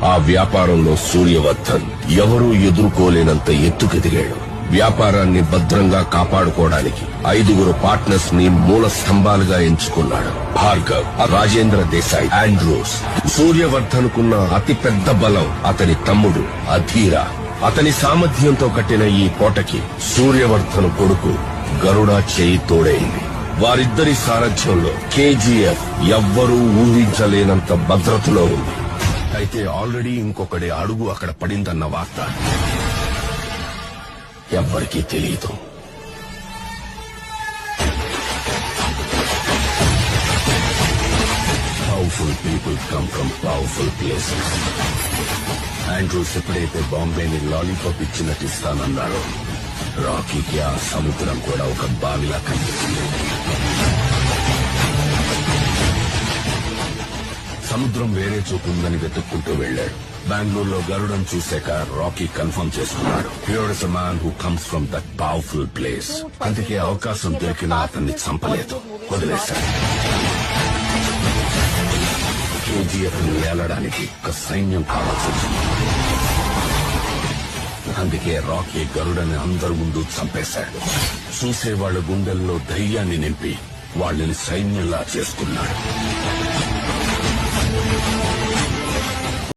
ఆ వ్యాపారంలో సూర్యవర్ధన్ ఎవరూ ఎదుర్కోలేనంత ఎత్తుకెదిగాడు. వ్యాపారాన్ని భద్రంగా కాపాడుకోవడానికి 5 పార్ట్నర్స్ ని మూల స్తంభాలుగా ఎంచుకున్నాడు. భార్గవ్, రాజేంద్ర దేశాయ్, ఆండ్రూస్. సూర్యవర్ధన్ కున్న అతిపెద్ద బలం అతని తమ్ముడు అధీర. అతని సామర్థ్యంతో కట్టిన ఈ కోటకి సూర్యవర్ధన్ కొడుకు గరుడ చేయి తోడైంది. వారిద్దరి సారథ్యంలో కేజీఎఫ్ ఎవ్వరూ ఊహించలేనంత భద్రతలో ఉంది. అయితే ఆల్రెడీ ఇంకొకటి అడుగు అక్కడ పడిందన్న వార్త ఎవ్వరికీ తెలియదు. Powerful people come from powerful places. Andrews ఎప్పుడైతే బాంబేని లాలీపాప్ ఇచ్చి నటిస్తానన్నారో, రాకీకి ఆ సముద్రం కూడా ఒక బావిలా కనిపించింది. సముద్రం వేరే చూపుందని వెతుక్కుంటూ వెళ్లాడు. బెంగళూరులో గరుడం చూశాక రాకీ కన్ఫర్మ్ చేసుకున్నాడు. Here is a man who comes from that powerful place. అందుకే అవకాశం దొరికినా అతన్ని చంపలేదు, వదిలేశాడు. కేజీఎఫ్ ని ఏలడానికి ఒక సైన్యం కావాల్సి వచ్చింది. అందుకే రాకీ గరుడని అందరి ముందు చంపేశాడు. చూసేవాళ్ల గుండెల్లో ధైర్యాన్ని నింపి వాళ్ళని సైన్యంలా చేసుకున్నాడు.